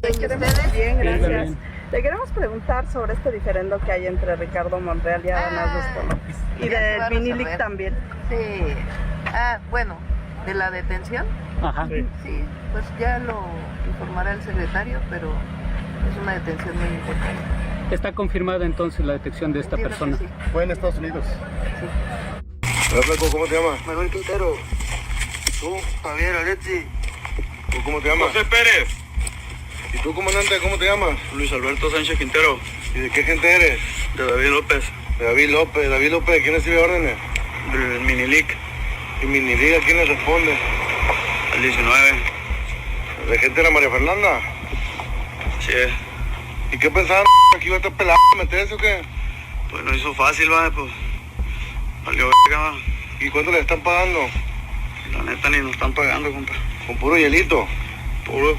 Bien, gracias. Le queremos preguntar sobre este diferendo que hay entre Ricardo Monreal y Adán Augusto López. Y del Minilic también. Sí. Bueno, de la detención. Ajá. Sí, pues ya lo informará el secretario, pero es una detención muy importante. ¿Está confirmada entonces la detección de esta Entiendo persona? que sí. Fue en Estados Unidos. Sí. Hola, flaco, ¿cómo te llamas? Manuel Quintero. ¿Tú? Javier Alexi. ¿Tú cómo te llamas? José Pérez. ¿Y tú, comandante, cómo te llamas? Luis Alberto Sánchez Quintero. ¿Y de qué gente eres? De David López. De David López. David López, ¿de quién recibe órdenes? Del Minilic. ¿Y Minilic a quién le responde? Al 19. ¿De gente de la María Fernanda? Así es. ¿Y qué pensaban que iba a estar pelado a meterse o qué? Pues no hizo fácil, va, pues. Valió verga, va. ¿Y cuánto le están pagando? La neta ni nos están pagando, compa. ¿Con puro hielito? Puro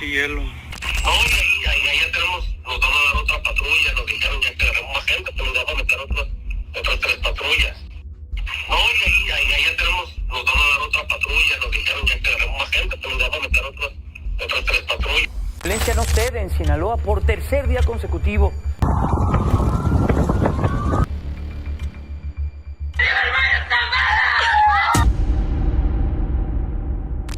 hielo. No, y ahí ya tenemos, nos van a dar otra patrulla, nos dijeron ya que agarramos más gente, pero nos van a meter otras 3 patrullas. No, y ahí ya tenemos, nos van a dar otra patrulla, nos dijeron ya que agarramos más gente, pero nos van a meter otras 3 patrullas. Violencia no cede en Sinaloa por tercer día consecutivo.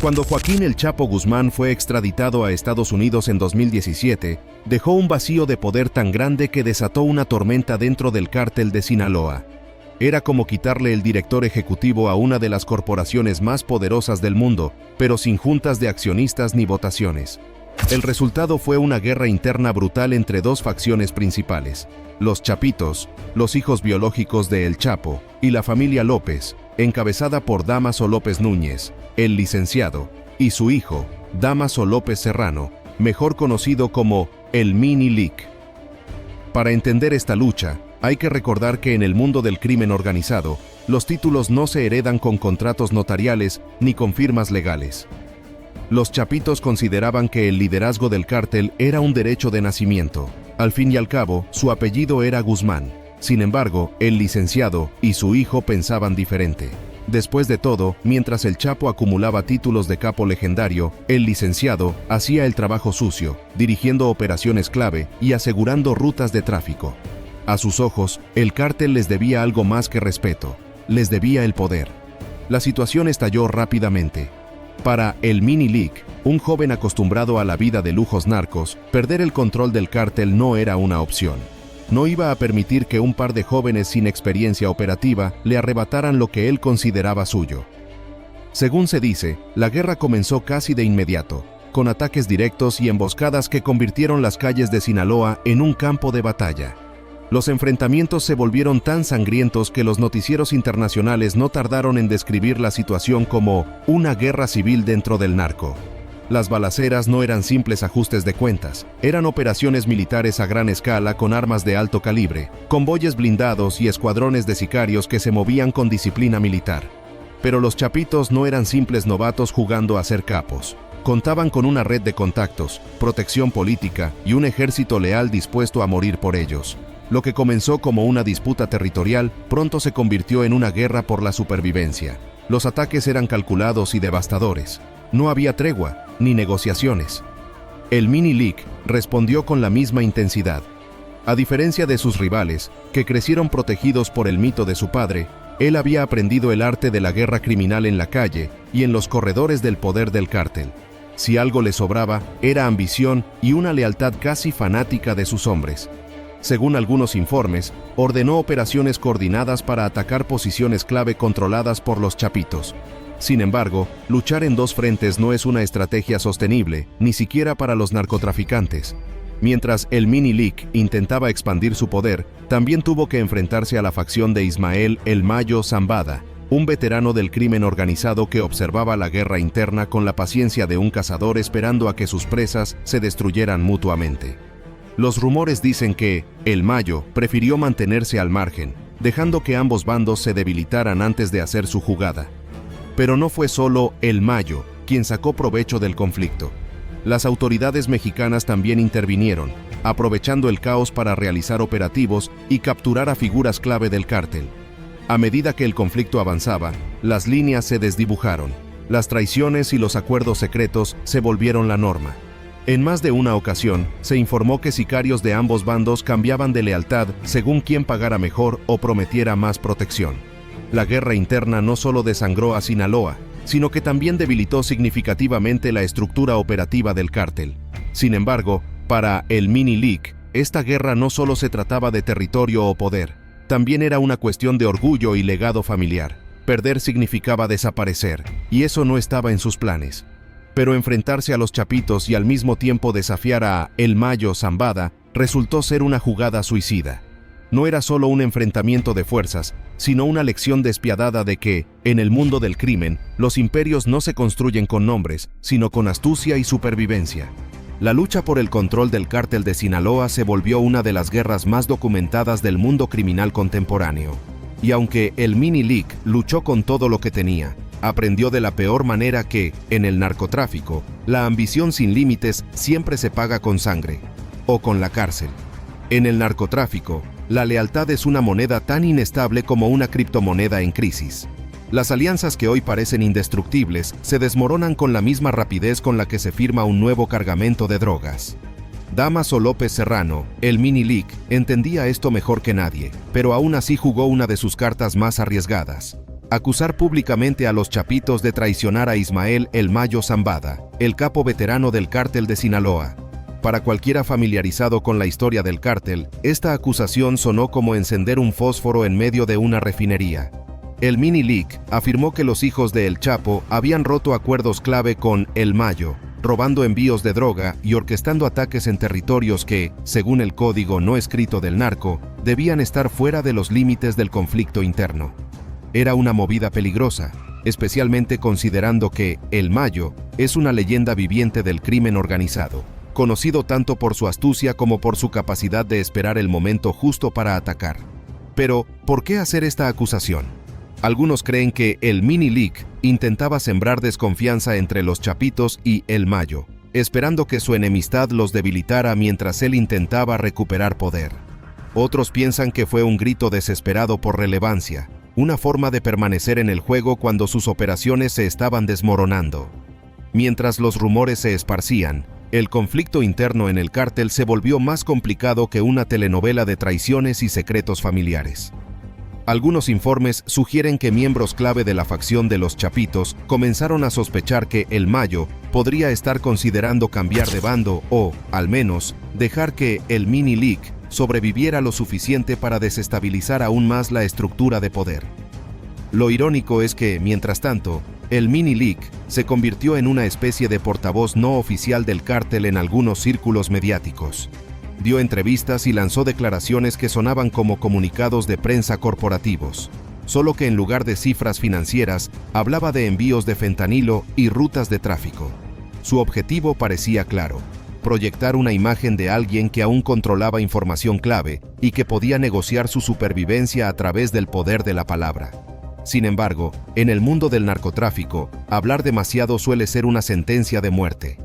Cuando Joaquín El Chapo Guzmán fue extraditado a Estados Unidos en 2017, dejó un vacío de poder tan grande que desató una tormenta dentro del cártel de Sinaloa. Era como quitarle el director ejecutivo a una de las corporaciones más poderosas del mundo, pero sin juntas de accionistas ni votaciones. El resultado fue una guerra interna brutal entre dos facciones principales: los Chapitos, los hijos biológicos de El Chapo, y la familia López, encabezada por Dámaso López Núñez, el licenciado, y su hijo, Dámaso López Serrano, mejor conocido como el Minilic. Para entender esta lucha, hay que recordar que en el mundo del crimen organizado, los títulos no se heredan con contratos notariales ni con firmas legales. Los Chapitos consideraban que el liderazgo del cártel era un derecho de nacimiento. Al fin y al cabo, su apellido era Guzmán. Sin embargo, el licenciado y su hijo pensaban diferente. Después de todo, mientras el Chapo acumulaba títulos de capo legendario, el licenciado hacía el trabajo sucio, dirigiendo operaciones clave y asegurando rutas de tráfico. A sus ojos, el cártel les debía algo más que respeto, les debía el poder. La situación estalló rápidamente. Para el Minilic, un joven acostumbrado a la vida de lujos narcos, perder el control del cártel no era una opción. No iba a permitir que un par de jóvenes sin experiencia operativa le arrebataran lo que él consideraba suyo. Según se dice, la guerra comenzó casi de inmediato, con ataques directos y emboscadas que convirtieron las calles de Sinaloa en un campo de batalla. Los enfrentamientos se volvieron tan sangrientos que los noticieros internacionales no tardaron en describir la situación como una guerra civil dentro del narco. Las balaceras no eran simples ajustes de cuentas, eran operaciones militares a gran escala con armas de alto calibre, convoyes blindados y escuadrones de sicarios que se movían con disciplina militar. Pero los Chapitos no eran simples novatos jugando a ser capos. Contaban con una red de contactos, protección política y un ejército leal dispuesto a morir por ellos. Lo que comenzó como una disputa territorial pronto se convirtió en una guerra por la supervivencia. Los ataques eran calculados y devastadores. No había tregua, ni negociaciones. El Minilic respondió con la misma intensidad. A diferencia de sus rivales, que crecieron protegidos por el mito de su padre, él había aprendido el arte de la guerra criminal en la calle y en los corredores del poder del cártel. Si algo le sobraba, era ambición y una lealtad casi fanática de sus hombres. Según algunos informes, ordenó operaciones coordinadas para atacar posiciones clave controladas por los Chapitos. Sin embargo, luchar en dos frentes no es una estrategia sostenible, ni siquiera para los narcotraficantes. Mientras el Minilic intentaba expandir su poder, también tuvo que enfrentarse a la facción de Ismael El Mayo Zambada, un veterano del crimen organizado que observaba la guerra interna con la paciencia de un cazador esperando a que sus presas se destruyeran mutuamente. Los rumores dicen que El Mayo prefirió mantenerse al margen, dejando que ambos bandos se debilitaran antes de hacer su jugada. Pero no fue solo El Mayo quien sacó provecho del conflicto. Las autoridades mexicanas también intervinieron, aprovechando el caos para realizar operativos y capturar a figuras clave del cártel. A medida que el conflicto avanzaba, las líneas se desdibujaron. Las traiciones y los acuerdos secretos se volvieron la norma. En más de una ocasión, se informó que sicarios de ambos bandos cambiaban de lealtad según quien pagara mejor o prometiera más protección. La guerra interna no solo desangró a Sinaloa, sino que también debilitó significativamente la estructura operativa del cártel. Sin embargo, para el Mini League, esta guerra no solo se trataba de territorio o poder, también era una cuestión de orgullo y legado familiar. Perder significaba desaparecer, y eso no estaba en sus planes. Pero enfrentarse a los Chapitos y al mismo tiempo desafiar a El Mayo Zambada resultó ser una jugada suicida. No era solo un enfrentamiento de fuerzas, sino una lección despiadada de que, en el mundo del crimen, los imperios no se construyen con nombres, sino con astucia y supervivencia. La lucha por el control del cártel de Sinaloa se volvió una de las guerras más documentadas del mundo criminal contemporáneo. Y aunque el Mini League luchó con todo lo que tenía, aprendió de la peor manera que, en el narcotráfico, la ambición sin límites siempre se paga con sangre, o con la cárcel. En el narcotráfico, la lealtad es una moneda tan inestable como una criptomoneda en crisis. Las alianzas que hoy parecen indestructibles se desmoronan con la misma rapidez con la que se firma un nuevo cargamento de drogas. Dámaso López Serrano, el Mini League, entendía esto mejor que nadie, pero aún así jugó una de sus cartas más arriesgadas: acusar públicamente a los Chapitos de traicionar a Ismael El Mayo Zambada, el capo veterano del cártel de Sinaloa. Para cualquiera familiarizado con la historia del cártel, esta acusación sonó como encender un fósforo en medio de una refinería. El Mini League afirmó que los hijos de El Chapo habían roto acuerdos clave con El Mayo, robando envíos de droga y orquestando ataques en territorios que, según el código no escrito del narco, debían estar fuera de los límites del conflicto interno. Era una movida peligrosa, especialmente considerando que El Mayo es una leyenda viviente del crimen organizado, conocido tanto por su astucia como por su capacidad de esperar el momento justo para atacar. Pero, ¿por qué hacer esta acusación? Algunos creen que el Mini League intentaba sembrar desconfianza entre los Chapitos y El Mayo, esperando que su enemistad los debilitara mientras él intentaba recuperar poder. Otros piensan que fue un grito desesperado por relevancia, una forma de permanecer en el juego cuando sus operaciones se estaban desmoronando. Mientras los rumores se esparcían, el conflicto interno en el cártel se volvió más complicado que una telenovela de traiciones y secretos familiares. Algunos informes sugieren que miembros clave de la facción de los Chapitos comenzaron a sospechar que El Mayo podría estar considerando cambiar de bando o, al menos, dejar que el Mini League sobreviviera lo suficiente para desestabilizar aún más la estructura de poder. Lo irónico es que, mientras tanto, el Mini League se convirtió en una especie de portavoz no oficial del cártel en algunos círculos mediáticos. Dio entrevistas y lanzó declaraciones que sonaban como comunicados de prensa corporativos, solo que en lugar de cifras financieras, hablaba de envíos de fentanilo y rutas de tráfico. Su objetivo parecía claro: proyectar una imagen de alguien que aún controlaba información clave y que podía negociar su supervivencia a través del poder de la palabra. Sin embargo, en el mundo del narcotráfico, hablar demasiado suele ser una sentencia de muerte.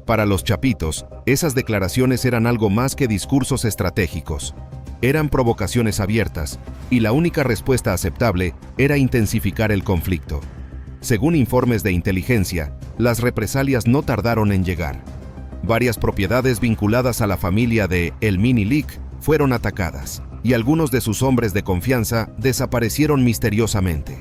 Para los Chapitos, esas declaraciones eran algo más que discursos estratégicos. Eran provocaciones abiertas, y la única respuesta aceptable era intensificar el conflicto. Según informes de inteligencia, las represalias no tardaron en llegar. Varias propiedades vinculadas a la familia de El Mini League fueron atacadas, y algunos de sus hombres de confianza desaparecieron misteriosamente.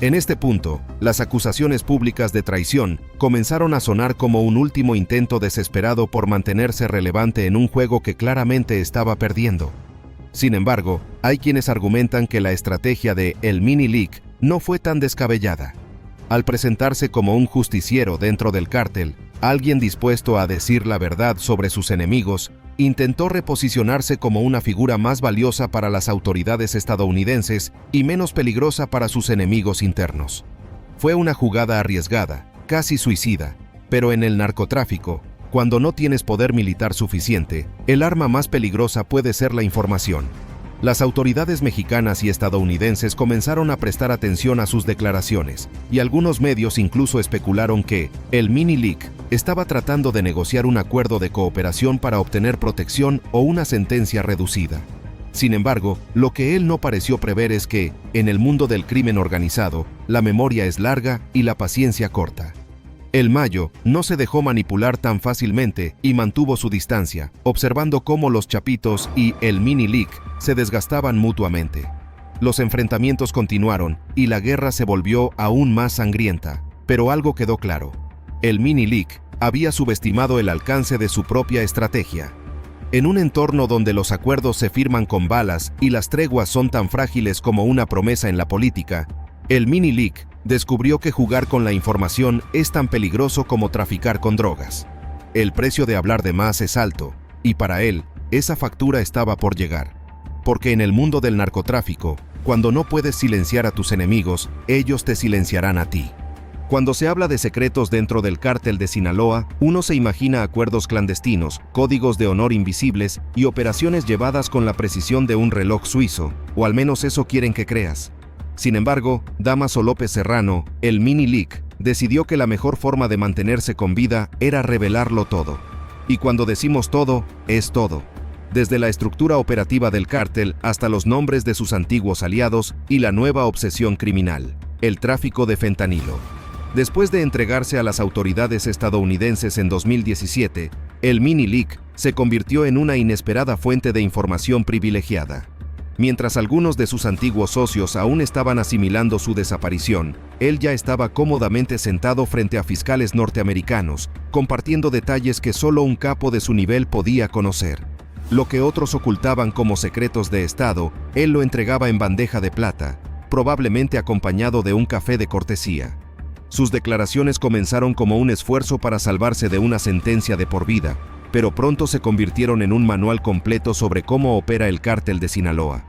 En este punto, las acusaciones públicas de traición comenzaron a sonar como un último intento desesperado por mantenerse relevante en un juego que claramente estaba perdiendo. Sin embargo, hay quienes argumentan que la estrategia de El Mini League no fue tan descabellada. Al presentarse como un justiciero dentro del cártel, alguien dispuesto a decir la verdad sobre sus enemigos, intentó reposicionarse como una figura más valiosa para las autoridades estadounidenses y menos peligrosa para sus enemigos internos. Fue una jugada arriesgada, casi suicida, pero en el narcotráfico, cuando no tienes poder militar suficiente, el arma más peligrosa puede ser la información. Las autoridades mexicanas y estadounidenses comenzaron a prestar atención a sus declaraciones, y algunos medios incluso especularon que el Mini League estaba tratando de negociar un acuerdo de cooperación para obtener protección o una sentencia reducida. Sin embargo, lo que él no pareció prever es que, en el mundo del crimen organizado, la memoria es larga y la paciencia corta. El Mayo no se dejó manipular tan fácilmente y mantuvo su distancia, observando cómo los Chapitos y el Mini Lic se desgastaban mutuamente. Los enfrentamientos continuaron y la guerra se volvió aún más sangrienta, pero algo quedó claro. El Mini Lic había subestimado el alcance de su propia estrategia. En un entorno donde los acuerdos se firman con balas y las treguas son tan frágiles como una promesa en la política, el Mini Lic descubrió que jugar con la información es tan peligroso como traficar con drogas. El precio de hablar de más es alto, y para él, esa factura estaba por llegar. Porque en el mundo del narcotráfico, cuando no puedes silenciar a tus enemigos, ellos te silenciarán a ti. Cuando se habla de secretos dentro del cártel de Sinaloa, uno se imagina acuerdos clandestinos, códigos de honor invisibles y operaciones llevadas con la precisión de un reloj suizo, o al menos eso quieren que creas. Sin embargo, Dámaso López Serrano, el Mini Lic, decidió que la mejor forma de mantenerse con vida era revelarlo todo. Y cuando decimos todo, es todo. Desde la estructura operativa del cártel hasta los nombres de sus antiguos aliados y la nueva obsesión criminal, el tráfico de fentanilo. Después de entregarse a las autoridades estadounidenses en 2017, el Mini Lic se convirtió en una inesperada fuente de información privilegiada. Mientras algunos de sus antiguos socios aún estaban asimilando su desaparición, él ya estaba cómodamente sentado frente a fiscales norteamericanos, compartiendo detalles que solo un capo de su nivel podía conocer. Lo que otros ocultaban como secretos de Estado, él lo entregaba en bandeja de plata, probablemente acompañado de un café de cortesía. Sus declaraciones comenzaron como un esfuerzo para salvarse de una sentencia de por vida, pero pronto se convirtieron en un manual completo sobre cómo opera el cártel de Sinaloa.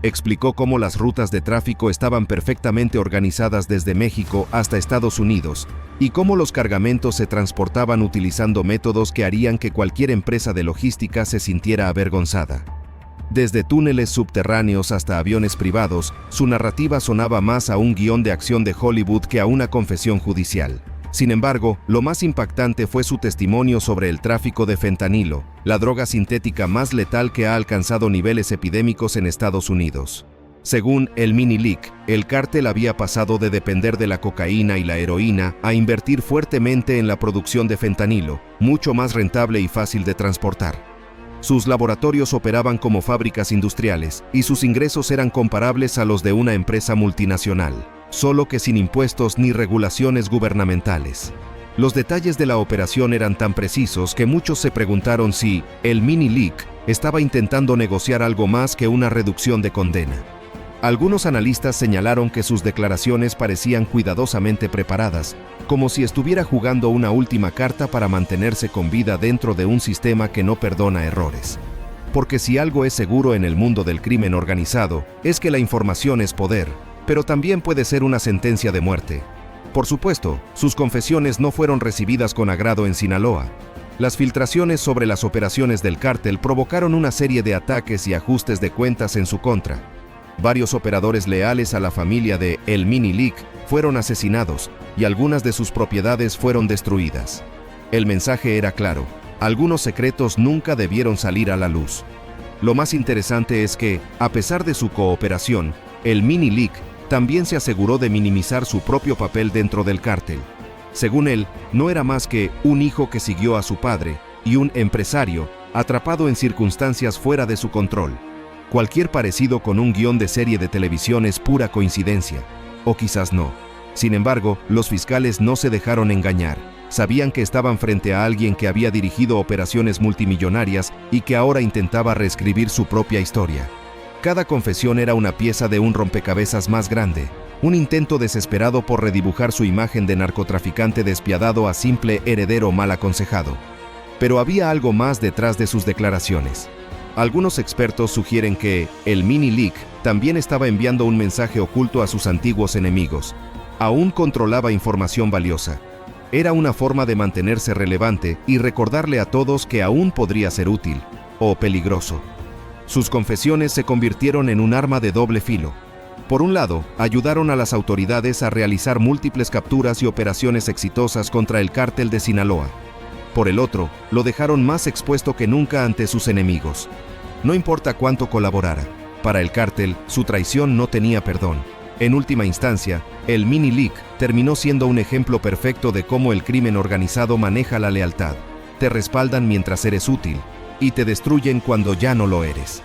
Explicó cómo las rutas de tráfico estaban perfectamente organizadas desde México hasta Estados Unidos y cómo los cargamentos se transportaban utilizando métodos que harían que cualquier empresa de logística se sintiera avergonzada. Desde túneles subterráneos hasta aviones privados, su narrativa sonaba más a un guión de acción de Hollywood que a una confesión judicial. Sin embargo, lo más impactante fue su testimonio sobre el tráfico de fentanilo, la droga sintética más letal que ha alcanzado niveles epidémicos en Estados Unidos. Según el Mini Lic, el cártel había pasado de depender de la cocaína y la heroína a invertir fuertemente en la producción de fentanilo, mucho más rentable y fácil de transportar. Sus laboratorios operaban como fábricas industriales y sus ingresos eran comparables a los de una empresa multinacional, solo que sin impuestos ni regulaciones gubernamentales. Los detalles de la operación eran tan precisos que muchos se preguntaron si el Mini Lic estaba intentando negociar algo más que una reducción de condena. Algunos analistas señalaron que sus declaraciones parecían cuidadosamente preparadas, como si estuviera jugando una última carta para mantenerse con vida dentro de un sistema que no perdona errores. Porque si algo es seguro en el mundo del crimen organizado, es que la información es poder, pero también puede ser una sentencia de muerte. Por supuesto, sus confesiones no fueron recibidas con agrado en Sinaloa. Las filtraciones sobre las operaciones del cártel provocaron una serie de ataques y ajustes de cuentas en su contra. Varios operadores leales a la familia de el Mini Lic fueron asesinados y algunas de sus propiedades fueron destruidas. El mensaje era claro: algunos secretos nunca debieron salir a la luz. Lo más interesante es que, a pesar de su cooperación, el Mini Lic también se aseguró de minimizar su propio papel dentro del cártel. Según él, no era más que un hijo que siguió a su padre y un empresario atrapado en circunstancias fuera de su control. Cualquier parecido con un guión de serie de televisión es pura coincidencia, o quizás no. Sin embargo, los fiscales no se dejaron engañar. Sabían que estaban frente a alguien que había dirigido operaciones multimillonarias y que ahora intentaba reescribir su propia historia. Cada confesión era una pieza de un rompecabezas más grande, un intento desesperado por redibujar su imagen de narcotraficante despiadado a simple heredero mal aconsejado. Pero había algo más detrás de sus declaraciones. Algunos expertos sugieren que el Mini Lic también estaba enviando un mensaje oculto a sus antiguos enemigos. Aún controlaba información valiosa. Era una forma de mantenerse relevante y recordarle a todos que aún podría ser útil o peligroso. Sus confesiones se convirtieron en un arma de doble filo. Por un lado, ayudaron a las autoridades a realizar múltiples capturas y operaciones exitosas contra el cártel de Sinaloa. Por el otro, lo dejaron más expuesto que nunca ante sus enemigos. No importa cuánto colaborara, para el cártel, su traición no tenía perdón. En última instancia, el Mini Leak terminó siendo un ejemplo perfecto de cómo el crimen organizado maneja la lealtad. Te respaldan mientras eres útil y te destruyen cuando ya no lo eres.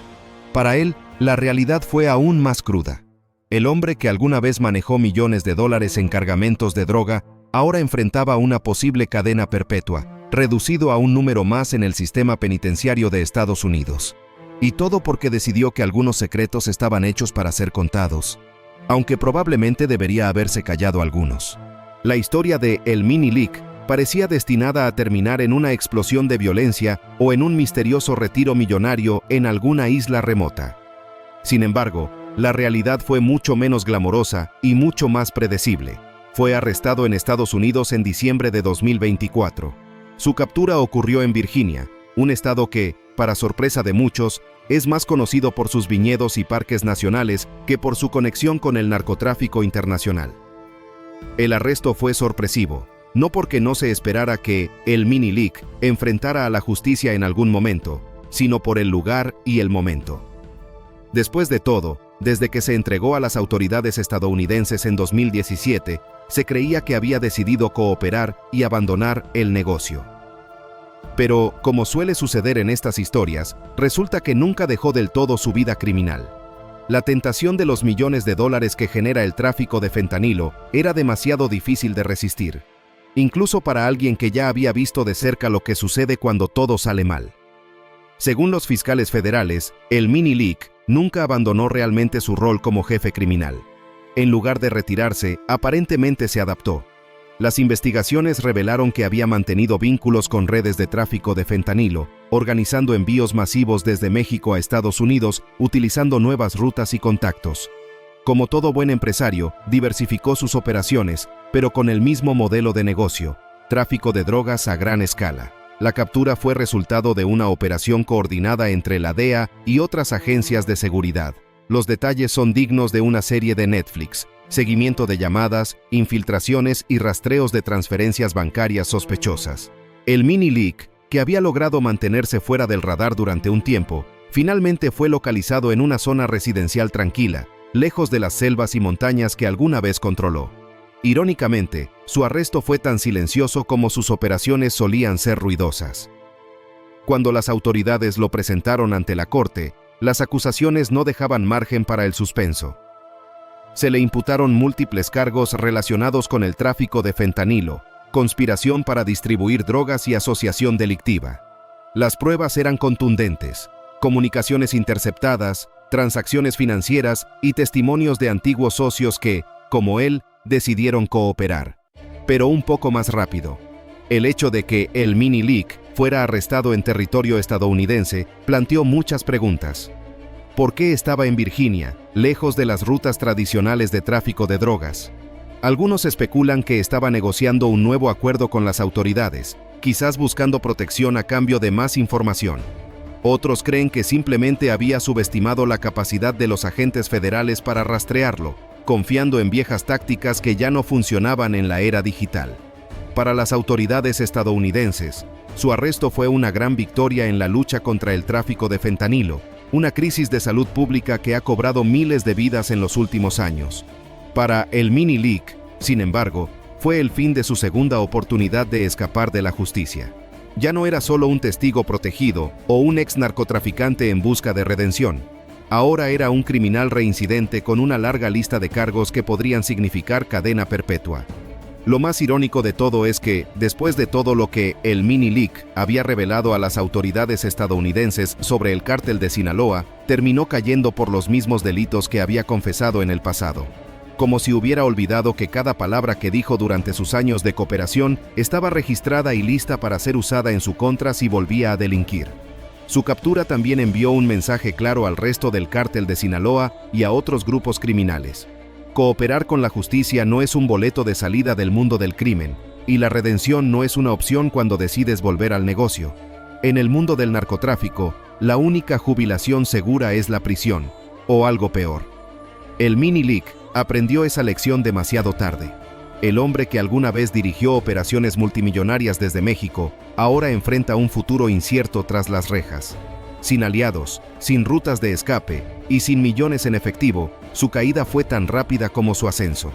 Para él, la realidad fue aún más cruda. El hombre que alguna vez manejó millones de dólares en cargamentos de droga, ahora enfrentaba una posible cadena perpetua, reducido a un número más en el sistema penitenciario de Estados Unidos. Y todo porque decidió que algunos secretos estaban hechos para ser contados, aunque probablemente debería haberse callado algunos. La historia de El Mini Leak parecía destinada a terminar en una explosión de violencia o en un misterioso retiro millonario en alguna isla remota. Sin embargo, la realidad fue mucho menos glamorosa y mucho más predecible. Fue arrestado en Estados Unidos en diciembre de 2024. Su captura ocurrió en Virginia, un estado que, para sorpresa de muchos, es más conocido por sus viñedos y parques nacionales que por su conexión con el narcotráfico internacional. El arresto fue sorpresivo, no porque no se esperara que el Mini Leak enfrentara a la justicia en algún momento, sino por el lugar y el momento. Después de todo, desde que se entregó a las autoridades estadounidenses en 2017, se creía que había decidido cooperar y abandonar el negocio. Pero, como suele suceder en estas historias, resulta que nunca dejó del todo su vida criminal. La tentación de los millones de dólares que genera el tráfico de fentanilo era demasiado difícil de resistir, incluso para alguien que ya había visto de cerca lo que sucede cuando todo sale mal. Según los fiscales federales, el Mini Leak nunca abandonó realmente su rol como jefe criminal. En lugar de retirarse, aparentemente se adaptó. Las investigaciones revelaron que había mantenido vínculos con redes de tráfico de fentanilo, organizando envíos masivos desde México a Estados Unidos, utilizando nuevas rutas y contactos. Como todo buen empresario, diversificó sus operaciones, pero con el mismo modelo de negocio: tráfico de drogas a gran escala. La captura fue resultado de una operación coordinada entre la DEA y otras agencias de seguridad. Los detalles son dignos de una serie de Netflix: seguimiento de llamadas, infiltraciones y rastreos de transferencias bancarias sospechosas. El Mini Leak, que había logrado mantenerse fuera del radar durante un tiempo, finalmente fue localizado en una zona residencial tranquila, lejos de las selvas y montañas que alguna vez controló. Irónicamente, su arresto fue tan silencioso como sus operaciones solían ser ruidosas. Cuando las autoridades lo presentaron ante la corte, las acusaciones no dejaban margen para el suspenso. Se le imputaron múltiples cargos relacionados con el tráfico de fentanilo, conspiración para distribuir drogas y asociación delictiva. Las pruebas eran contundentes: comunicaciones interceptadas, transacciones financieras y testimonios de antiguos socios que, como él, decidieron cooperar. Pero un poco más rápido. El hecho de que el Mini Leak fuera arrestado en territorio estadounidense planteó muchas preguntas. ¿Por qué estaba en Virginia, lejos de las rutas tradicionales de tráfico de drogas? Algunos especulan que estaba negociando un nuevo acuerdo con las autoridades, quizás buscando protección a cambio de más información. Otros creen que simplemente había subestimado la capacidad de los agentes federales para rastrearlo, confiando en viejas tácticas que ya no funcionaban en la era digital. Para las autoridades estadounidenses, su arresto fue una gran victoria en la lucha contra el tráfico de fentanilo, una crisis de salud pública que ha cobrado miles de vidas en los últimos años. Para el Mini Leak, sin embargo, fue el fin de su segunda oportunidad de escapar de la justicia. Ya no era solo un testigo protegido o un ex narcotraficante en busca de redención. Ahora era un criminal reincidente con una larga lista de cargos que podrían significar cadena perpetua. Lo más irónico de todo es que, después de todo lo que el Mini Leak había revelado a las autoridades estadounidenses sobre el cártel de Sinaloa, terminó cayendo por los mismos delitos que había confesado en el pasado. Como si hubiera olvidado que cada palabra que dijo durante sus años de cooperación estaba registrada y lista para ser usada en su contra si volvía a delinquir. Su captura también envió un mensaje claro al resto del cártel de Sinaloa y a otros grupos criminales. Cooperar con la justicia no es un boleto de salida del mundo del crimen, y la redención no es una opción cuando decides volver al negocio. En el mundo del narcotráfico, la única jubilación segura es la prisión, o algo peor. El Mini Leak aprendió esa lección demasiado tarde. El hombre que alguna vez dirigió operaciones multimillonarias desde México, ahora enfrenta un futuro incierto tras las rejas. Sin aliados, sin rutas de escape y sin millones en efectivo, su caída fue tan rápida como su ascenso.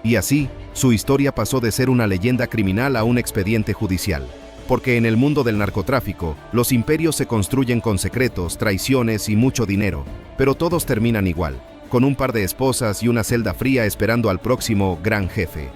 Y así, su historia pasó de ser una leyenda criminal a un expediente judicial. Porque en el mundo del narcotráfico, los imperios se construyen con secretos, traiciones y mucho dinero, pero todos terminan igual, con un par de esposas y una celda fría esperando al próximo gran jefe.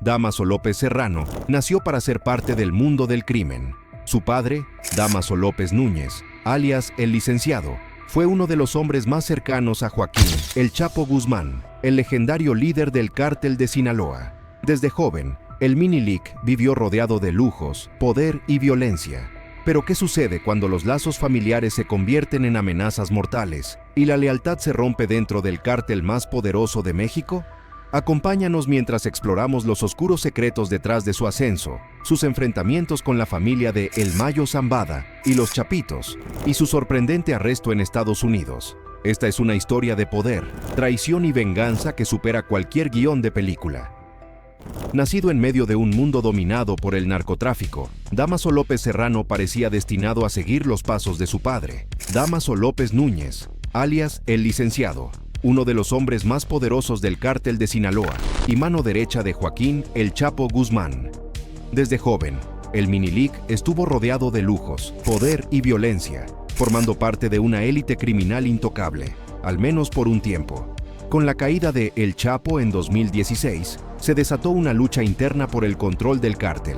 Dámaso López Serrano nació para ser parte del mundo del crimen. Su padre, Dámaso López Núñez, alias El Licenciado, fue uno de los hombres más cercanos a Joaquín El Chapo Guzmán, el legendario líder del cártel de Sinaloa. Desde joven, el Minilic vivió rodeado de lujos, poder y violencia. Pero ¿qué sucede cuando los lazos familiares se convierten en amenazas mortales y la lealtad se rompe dentro del cártel más poderoso de México? Acompáñanos mientras exploramos los oscuros secretos detrás de su ascenso, sus enfrentamientos con la familia de El Mayo Zambada y los Chapitos, y su sorprendente arresto en Estados Unidos. Esta es una historia de poder, traición y venganza que supera cualquier guión de película. Nacido en medio de un mundo dominado por el narcotráfico, Dámaso López Serrano parecía destinado a seguir los pasos de su padre, Dámaso López Núñez, alias El Licenciado, uno de los hombres más poderosos del cártel de Sinaloa y mano derecha de Joaquín El Chapo Guzmán. Desde joven, el Minilic estuvo rodeado de lujos, poder y violencia, formando parte de una élite criminal intocable, al menos por un tiempo. Con la caída de El Chapo en 2016, se desató una lucha interna por el control del cártel.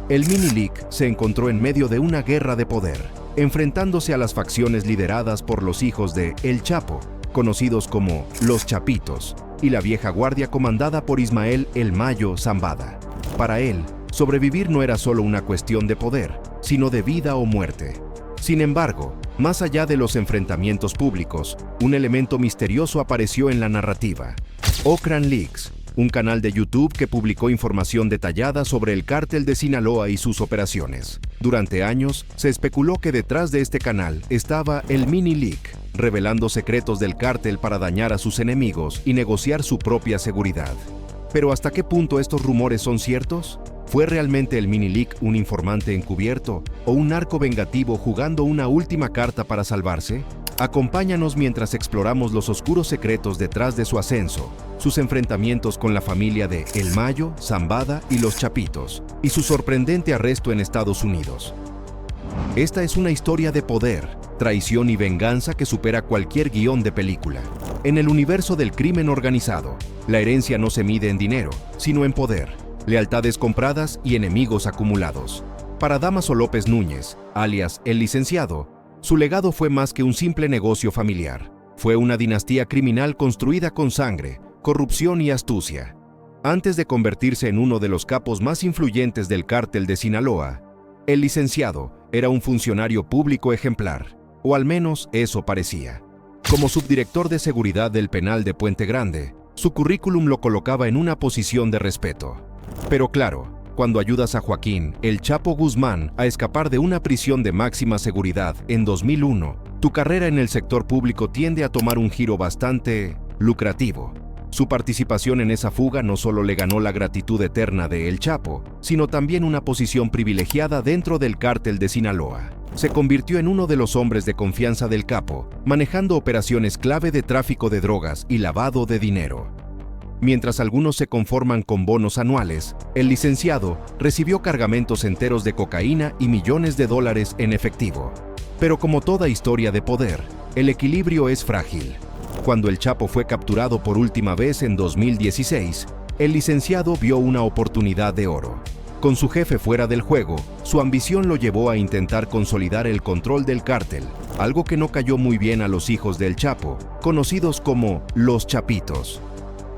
El Minilic se encontró en medio de una guerra de poder, enfrentándose a las facciones lideradas por los hijos de El Chapo, conocidos como los Chapitos, y la vieja guardia comandada por Ismael El Mayo Zambada. Para él, sobrevivir no era solo una cuestión de poder, sino de vida o muerte. Sin embargo, más allá de los enfrentamientos públicos, un elemento misterioso apareció en la narrativa. Ocran Leaks, un canal de YouTube que publicó información detallada sobre el cártel de Sinaloa y sus operaciones. Durante años, se especuló que detrás de este canal estaba el Minilic, revelando secretos del cártel para dañar a sus enemigos y negociar su propia seguridad. Pero ¿hasta qué punto estos rumores son ciertos? ¿Fue realmente el Minilic un informante encubierto o un narco vengativo jugando una última carta para salvarse? Acompáñanos mientras exploramos los oscuros secretos detrás de su ascenso, sus enfrentamientos con la familia de El Mayo, Zambada y los Chapitos, y su sorprendente arresto en Estados Unidos. Esta es una historia de poder, traición y venganza que supera cualquier guión de película. En el universo del crimen organizado, la herencia no se mide en dinero, sino en poder, lealtades compradas y enemigos acumulados. Para Dámaso López Núñez, alias El Licenciado, su legado fue más que un simple negocio familiar. Fue una dinastía criminal construida con sangre, corrupción y astucia. Antes de convertirse en uno de los capos más influyentes del cártel de Sinaloa, El Licenciado era un funcionario público ejemplar, o al menos eso parecía. Como subdirector de seguridad del penal de Puente Grande, su currículum lo colocaba en una posición de respeto. Pero claro, cuando ayudas a Joaquín El Chapo Guzmán a escapar de una prisión de máxima seguridad en 2001, tu carrera en el sector público tiende a tomar un giro bastante lucrativo. Su participación en esa fuga no solo le ganó la gratitud eterna de El Chapo, sino también una posición privilegiada dentro del cártel de Sinaloa. Se convirtió en uno de los hombres de confianza del capo, manejando operaciones clave de tráfico de drogas y lavado de dinero. Mientras algunos se conforman con bonos anuales, el licenciado recibió cargamentos enteros de cocaína y millones de dólares en efectivo. Pero como toda historia de poder, el equilibrio es frágil. Cuando El Chapo fue capturado por última vez en 2016, el licenciado vio una oportunidad de oro. Con su jefe fuera del juego, su ambición lo llevó a intentar consolidar el control del cártel, algo que no cayó muy bien a los hijos del Chapo, conocidos como los Chapitos.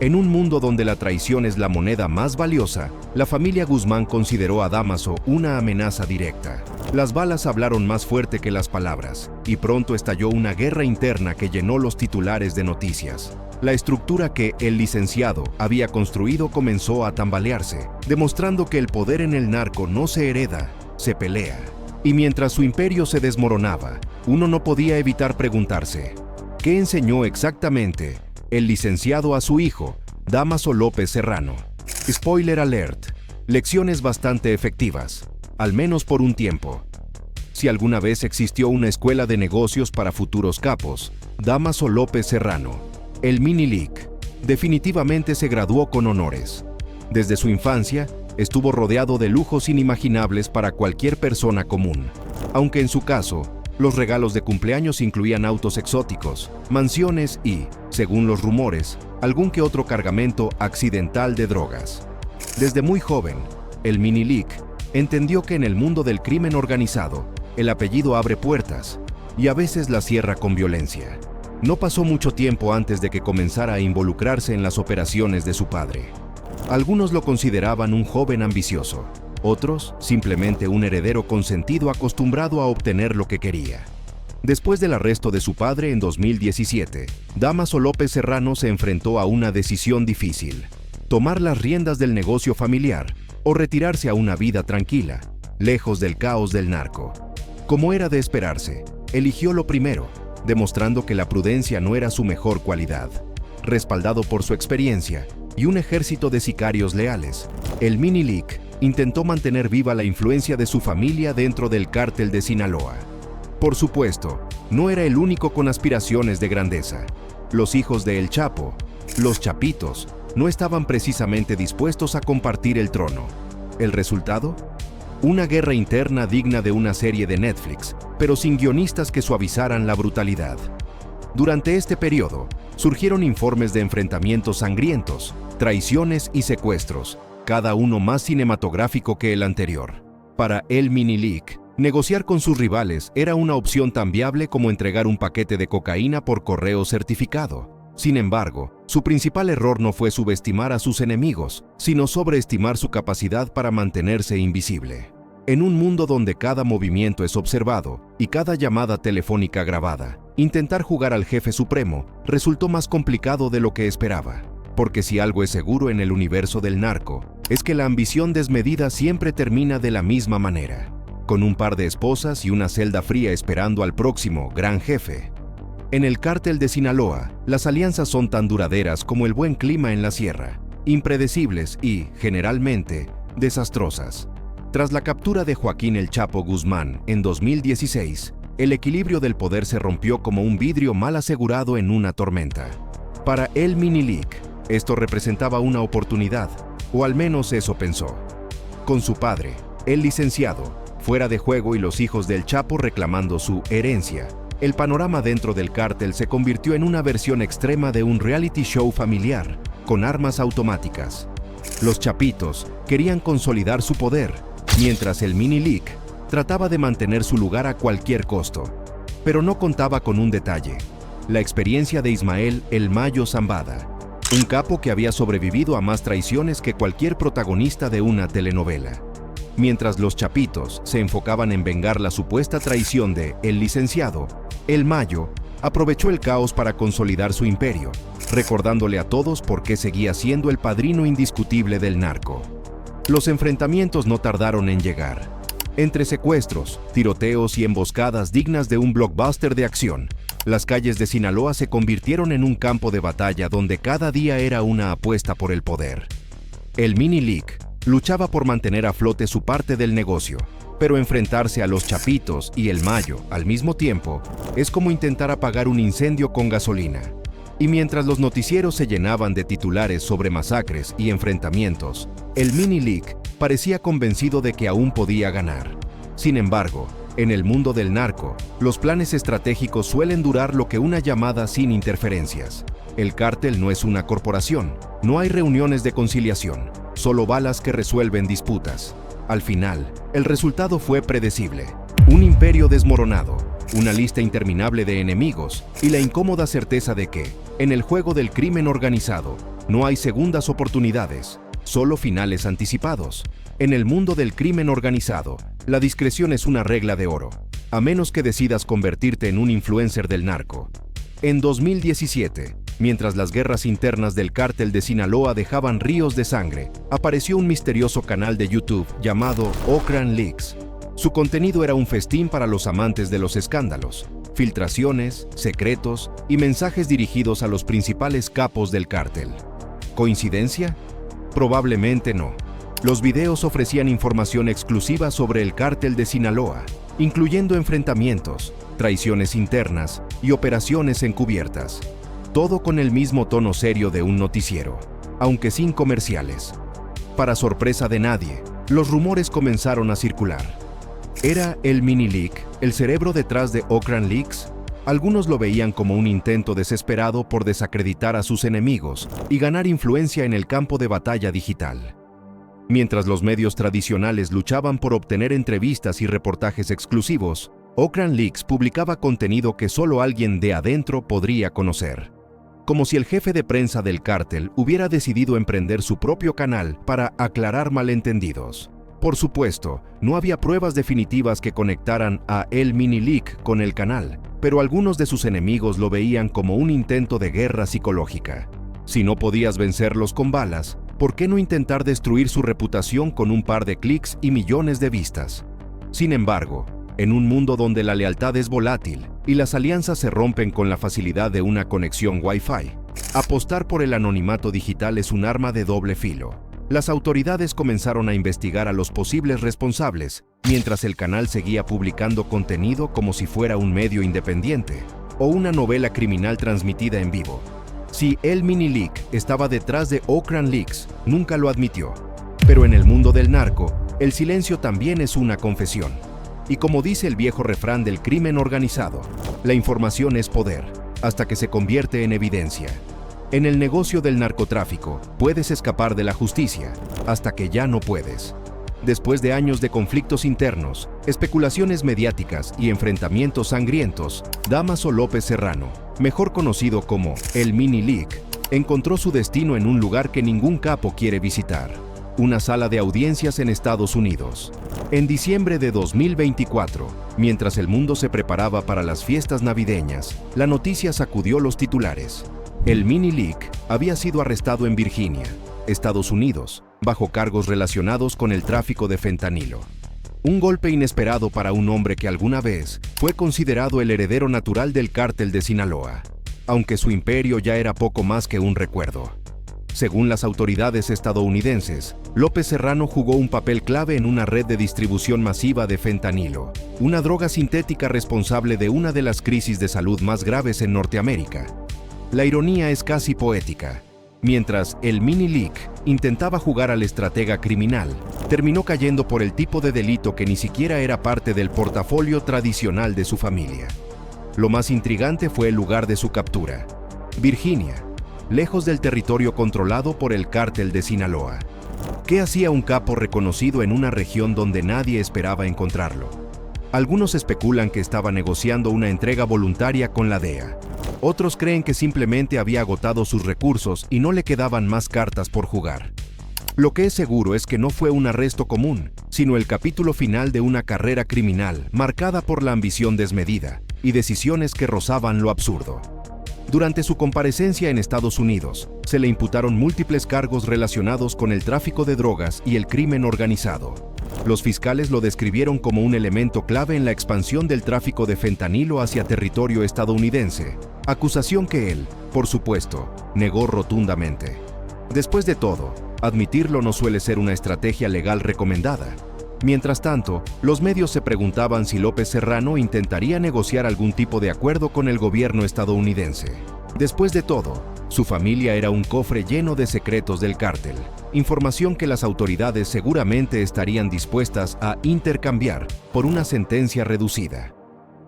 En un mundo donde la traición es la moneda más valiosa, la familia Guzmán consideró a Dámaso una amenaza directa. Las balas hablaron más fuerte que las palabras, y pronto estalló una guerra interna que llenó los titulares de noticias. La estructura que el licenciado había construido comenzó a tambalearse, demostrando que el poder en el narco no se hereda, se pelea. Y mientras su imperio se desmoronaba, uno no podía evitar preguntarse, ¿qué enseñó exactamente el licenciado a su hijo, Dámaso López Serrano? Spoiler alert, lecciones bastante efectivas, al menos por un tiempo. Si alguna vez existió una escuela de negocios para futuros capos, Dámaso López Serrano El Mini-Lic definitivamente se graduó con honores. Desde su infancia, estuvo rodeado de lujos inimaginables para cualquier persona común, aunque en su caso, los regalos de cumpleaños incluían autos exóticos, mansiones y, según los rumores, algún que otro cargamento accidental de drogas. Desde muy joven, el Mini-Lic entendió que en el mundo del crimen organizado, el apellido abre puertas y a veces las cierra con violencia. No pasó mucho tiempo antes de que comenzara a involucrarse en las operaciones de su padre. Algunos lo consideraban un joven ambicioso, otros simplemente un heredero consentido acostumbrado a obtener lo que quería. Después del arresto de su padre en 2017, Dámaso López Serrano se enfrentó a una decisión difícil: tomar las riendas del negocio familiar o retirarse a una vida tranquila, lejos del caos del narco. Como era de esperarse, eligió lo primero, demostrando que la prudencia no era su mejor cualidad. Respaldado por su experiencia y un ejército de sicarios leales, el Mini-Lic intentó mantener viva la influencia de su familia dentro del cártel de Sinaloa. Por supuesto, no era el único con aspiraciones de grandeza. Los hijos de El Chapo, los Chapitos, no estaban precisamente dispuestos a compartir el trono. ¿El resultado? Una guerra interna digna de una serie de Netflix, pero sin guionistas que suavizaran la brutalidad. Durante este periodo, surgieron informes de enfrentamientos sangrientos, traiciones y secuestros, cada uno más cinematográfico que el anterior. Para el Mini-Lic, negociar con sus rivales era una opción tan viable como entregar un paquete de cocaína por correo certificado. Sin embargo, su principal error no fue subestimar a sus enemigos, sino sobreestimar su capacidad para mantenerse invisible. En un mundo donde cada movimiento es observado y cada llamada telefónica grabada, intentar jugar al jefe supremo resultó más complicado de lo que esperaba. Porque si algo es seguro en el universo del narco, es que la ambición desmedida siempre termina de la misma manera, con un par de esposas y una celda fría esperando al próximo gran jefe. En el cártel de Sinaloa, las alianzas son tan duraderas como el buen clima en la sierra, impredecibles y, generalmente, desastrosas. Tras la captura de Joaquín El Chapo Guzmán en 2016, el equilibrio del poder se rompió como un vidrio mal asegurado en una tormenta. Para el Mini-Lic, esto representaba una oportunidad, o al menos eso pensó. Con su padre, el licenciado, fuera de juego y los hijos del Chapo reclamando su herencia, el panorama dentro del cártel se convirtió en una versión extrema de un reality show familiar, con armas automáticas. Los Chapitos querían consolidar su poder, mientras el Mini-Lic trataba de mantener su lugar a cualquier costo. Pero no contaba con un detalle: la experiencia de Ismael El Mayo Zambada, un capo que había sobrevivido a más traiciones que cualquier protagonista de una telenovela. Mientras los Chapitos se enfocaban en vengar la supuesta traición de El Licenciado, El Mayo aprovechó el caos para consolidar su imperio, recordándole a todos por qué seguía siendo el padrino indiscutible del narco. Los enfrentamientos no tardaron en llegar. Entre secuestros, tiroteos y emboscadas dignas de un blockbuster de acción, las calles de Sinaloa se convirtieron en un campo de batalla donde cada día era una apuesta por el poder. El Mini-Lic luchaba por mantener a flote su parte del negocio, pero enfrentarse a los Chapitos y El Mayo al mismo tiempo es como intentar apagar un incendio con gasolina. Y mientras los noticieros se llenaban de titulares sobre masacres y enfrentamientos, el Mini-Lic parecía convencido de que aún podía ganar. Sin embargo, en el mundo del narco, los planes estratégicos suelen durar lo que una llamada sin interferencias. El cártel no es una corporación, no hay reuniones de conciliación, solo balas que resuelven disputas. Al final, el resultado fue predecible: un imperio desmoronado, una lista interminable de enemigos y la incómoda certeza de que, en el juego del crimen organizado, no hay segundas oportunidades, solo finales anticipados. En el mundo del crimen organizado, la discreción es una regla de oro, a menos que decidas convertirte en un influencer del narco. En 2017, mientras las guerras internas del cártel de Sinaloa dejaban ríos de sangre, apareció un misterioso canal de YouTube llamado Ocran Leaks. Su contenido era un festín para los amantes de los escándalos, filtraciones, secretos y mensajes dirigidos a los principales capos del cártel. ¿Coincidencia? Probablemente no. Los videos ofrecían información exclusiva sobre el cártel de Sinaloa, incluyendo enfrentamientos, traiciones internas y operaciones encubiertas. todo con el mismo tono serio de un noticiero, aunque sin comerciales. Para sorpresa de nadie, los rumores comenzaron a circular. ¿Era el Mini Leak el cerebro detrás de Okran Leaks? Algunos lo veían como un intento desesperado por desacreditar a sus enemigos y ganar influencia en el campo de batalla digital. Mientras los medios tradicionales luchaban por obtener entrevistas y reportajes exclusivos, Okran Leaks publicaba contenido que solo alguien de adentro podría conocer. Como si el jefe de prensa del cártel hubiera decidido emprender su propio canal para aclarar malentendidos. Por supuesto, no había pruebas definitivas que conectaran a El Mini Leak con el canal, pero algunos de sus enemigos lo veían como un intento de guerra psicológica. Si no podías vencerlos con balas, ¿por qué no intentar destruir su reputación con un par de clics y millones de vistas? Sin embargo, en un mundo donde la lealtad es volátil y las alianzas se rompen con la facilidad de una conexión Wi-Fi, apostar por el anonimato digital es un arma de doble filo. Las autoridades comenzaron a investigar a los posibles responsables, mientras el canal seguía publicando contenido como si fuera un medio independiente o una novela criminal transmitida en vivo. Si El Mini Leak estaba detrás de Okran Leaks, nunca lo admitió. Pero en el mundo del narco, el silencio también es una confesión. Y como dice el viejo refrán del crimen organizado, la información es poder, hasta que se convierte en evidencia. En el negocio del narcotráfico, puedes escapar de la justicia, hasta que ya no puedes. Después de años de conflictos internos, especulaciones mediáticas y enfrentamientos sangrientos, Dámaso López Serrano, mejor conocido como El Mini Leak, encontró su destino en un lugar que ningún capo quiere visitar: una sala de audiencias en Estados Unidos. En diciembre de 2024, mientras el mundo se preparaba para las fiestas navideñas, la noticia sacudió los titulares. El Mini Leak había sido arrestado en Virginia, Estados Unidos, bajo cargos relacionados con el tráfico de fentanilo. Un golpe inesperado para un hombre que alguna vez fue considerado el heredero natural del cártel de Sinaloa, aunque su imperio ya era poco más que un recuerdo. Según las autoridades estadounidenses, López Serrano jugó un papel clave en una red de distribución masiva de fentanilo, una droga sintética responsable de una de las crisis de salud más graves en Norteamérica. La ironía es casi poética. Mientras el Mini Leak intentaba jugar al estratega criminal, terminó cayendo por el tipo de delito que ni siquiera era parte del portafolio tradicional de su familia. Lo más intrigante fue el lugar de su captura: Virginia, lejos del territorio controlado por el cártel de Sinaloa. ¿Qué hacía un capo reconocido en una región donde nadie esperaba encontrarlo? Algunos especulan que estaba negociando una entrega voluntaria con la DEA. Otros creen que simplemente había agotado sus recursos y no le quedaban más cartas por jugar. Lo que es seguro es que no fue un arresto común, sino el capítulo final de una carrera criminal marcada por la ambición desmedida y decisiones que rozaban lo absurdo. Durante su comparecencia en Estados Unidos, se le imputaron múltiples cargos relacionados con el tráfico de drogas y el crimen organizado. Los fiscales lo describieron como un elemento clave en la expansión del tráfico de fentanilo hacia territorio estadounidense, acusación que él, por supuesto, negó rotundamente. Después de todo, admitirlo no suele ser una estrategia legal recomendada. Mientras tanto, los medios se preguntaban si López Serrano intentaría negociar algún tipo de acuerdo con el gobierno estadounidense. Después de todo, su familia era un cofre lleno de secretos del cártel, información que las autoridades seguramente estarían dispuestas a intercambiar por una sentencia reducida.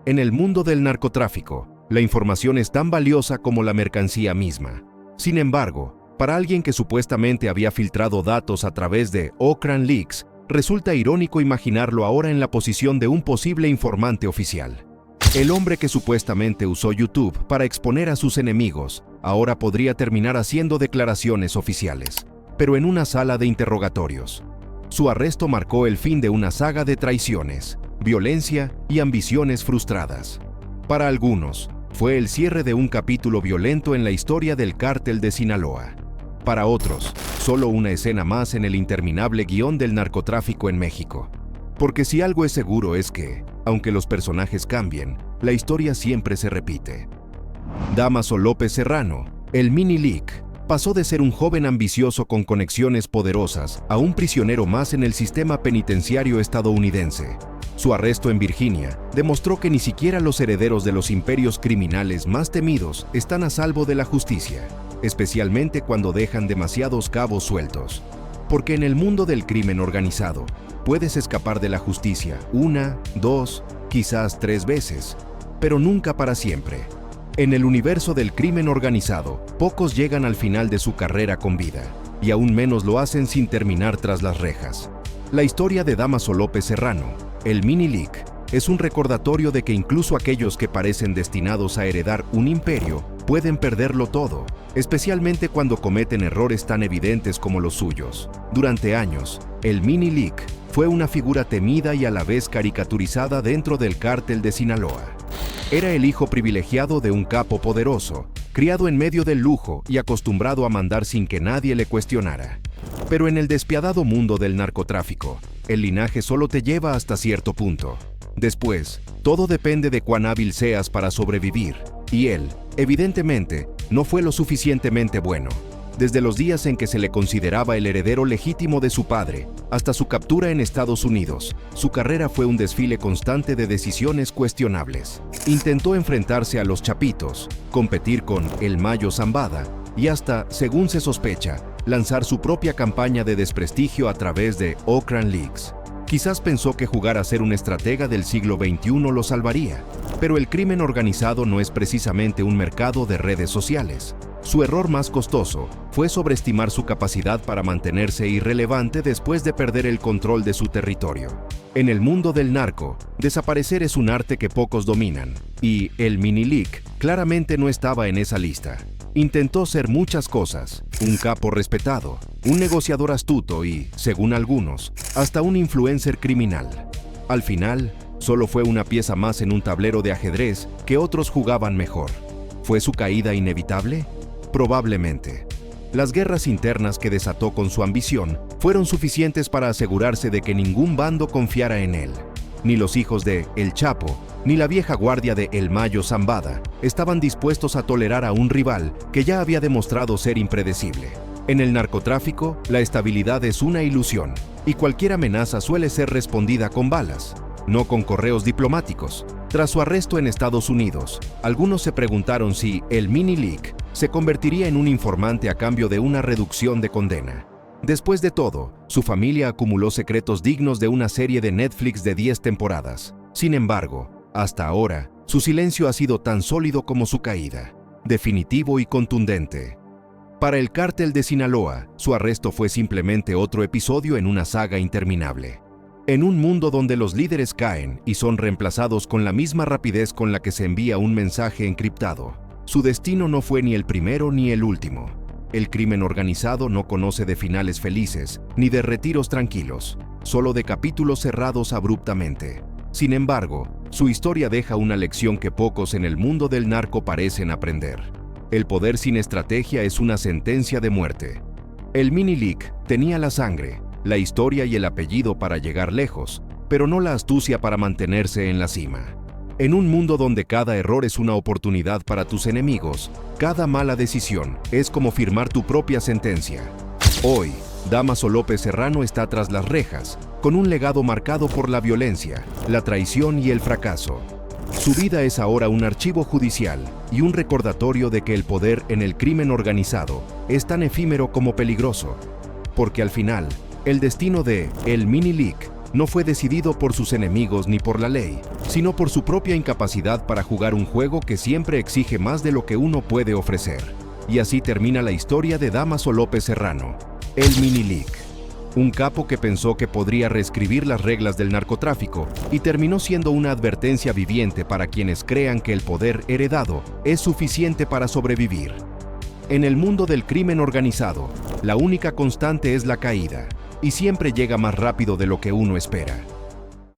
En el mundo del narcotráfico, la información es tan valiosa como la mercancía misma. Sin embargo, para alguien que supuestamente había filtrado datos a través de Okran Leaks, resulta irónico imaginarlo ahora en la posición de un posible informante oficial. El hombre que supuestamente usó YouTube para exponer a sus enemigos, ahora podría terminar haciendo declaraciones oficiales, pero en una sala de interrogatorios. Su arresto marcó el fin de una saga de traiciones, violencia y ambiciones frustradas. Para algunos, fue el cierre de un capítulo violento en la historia del cártel de Sinaloa. Para otros, solo una escena más en el interminable guión del narcotráfico en México. Porque si algo es seguro es que, aunque los personajes cambien, la historia siempre se repite. Dámaso López Serrano, el Mini Leak, pasó de ser un joven ambicioso con conexiones poderosas a un prisionero más en el sistema penitenciario estadounidense. Su arresto en Virginia demostró que ni siquiera los herederos de los imperios criminales más temidos están a salvo de la justicia, especialmente cuando dejan demasiados cabos sueltos. Porque en el mundo del crimen organizado, puedes escapar de la justicia 1, 2, quizás 3 veces, pero nunca para siempre. En el universo del crimen organizado, pocos llegan al final de su carrera con vida, y aún menos lo hacen sin terminar tras las rejas. La historia de Dámaso López Serrano, el Mini League, es un recordatorio de que incluso aquellos que parecen destinados a heredar un imperio pueden perderlo todo, especialmente cuando cometen errores tan evidentes como los suyos. Durante años, el Mini League fue una figura temida y a la vez caricaturizada dentro del cártel de Sinaloa. Era el hijo privilegiado de un capo poderoso, criado en medio del lujo y acostumbrado a mandar sin que nadie le cuestionara. Pero en el despiadado mundo del narcotráfico, el linaje solo te lleva hasta cierto punto. Después, todo depende de cuán hábil seas para sobrevivir, y él, evidentemente, no fue lo suficientemente bueno. Desde los días en que se le consideraba el heredero legítimo de su padre, hasta su captura en Estados Unidos, su carrera fue un desfile constante de decisiones cuestionables. Intentó enfrentarse a los Chapitos, competir con el Mayo Zambada y hasta, según se sospecha, lanzar su propia campaña de desprestigio a través de Oakland Leaks. Quizás pensó que jugar a ser un estratega del siglo XXI lo salvaría, pero el crimen organizado no es precisamente un mercado de redes sociales. Su error más costoso fue sobreestimar su capacidad para mantenerse irrelevante después de perder el control de su territorio. En el mundo del narco, desaparecer es un arte que pocos dominan, y el Mini League claramente no estaba en esa lista. Intentó ser muchas cosas: un capo respetado, un negociador astuto y, según algunos, hasta un influencer criminal. Al final, solo fue una pieza más en un tablero de ajedrez que otros jugaban mejor. ¿Fue su caída inevitable? Probablemente. Las guerras internas que desató con su ambición fueron suficientes para asegurarse de que ningún bando confiara en él. Ni los hijos de El Chapo, ni la vieja guardia de El Mayo Zambada estaban dispuestos a tolerar a un rival que ya había demostrado ser impredecible. En el narcotráfico, la estabilidad es una ilusión, y cualquier amenaza suele ser respondida con balas, no con correos diplomáticos. Tras su arresto en Estados Unidos, algunos se preguntaron si el Mini League se convertiría en un informante a cambio de una reducción de condena. Después de todo, su familia acumuló secretos dignos de una serie de Netflix de 10 temporadas. Sin embargo, hasta ahora, su silencio ha sido tan sólido como su caída, definitivo y contundente. Para el cártel de Sinaloa, su arresto fue simplemente otro episodio en una saga interminable. En un mundo donde los líderes caen y son reemplazados con la misma rapidez con la que se envía un mensaje encriptado, su destino no fue ni el primero ni el último. El crimen organizado no conoce de finales felices ni de retiros tranquilos, solo de capítulos cerrados abruptamente. Sin embargo, su historia deja una lección que pocos en el mundo del narco parecen aprender. El poder sin estrategia es una sentencia de muerte. El Mini League tenía la sangre, la historia y el apellido para llegar lejos, pero no la astucia para mantenerse en la cima. En un mundo donde cada error es una oportunidad para tus enemigos, cada mala decisión es como firmar tu propia sentencia. Hoy, Dámaso López Serrano está tras las rejas, con un legado marcado por la violencia, la traición y el fracaso. Su vida es ahora un archivo judicial y un recordatorio de que el poder en el crimen organizado es tan efímero como peligroso, porque al final, el destino de el Mini League no fue decidido por sus enemigos ni por la ley, sino por su propia incapacidad para jugar un juego que siempre exige más de lo que uno puede ofrecer. Y así termina la historia de Dámaso López Serrano, el Mini League. Un capo que pensó que podría reescribir las reglas del narcotráfico y terminó siendo una advertencia viviente para quienes crean que el poder heredado es suficiente para sobrevivir. En el mundo del crimen organizado, la única constante es la caída, y siempre llega más rápido de lo que uno espera.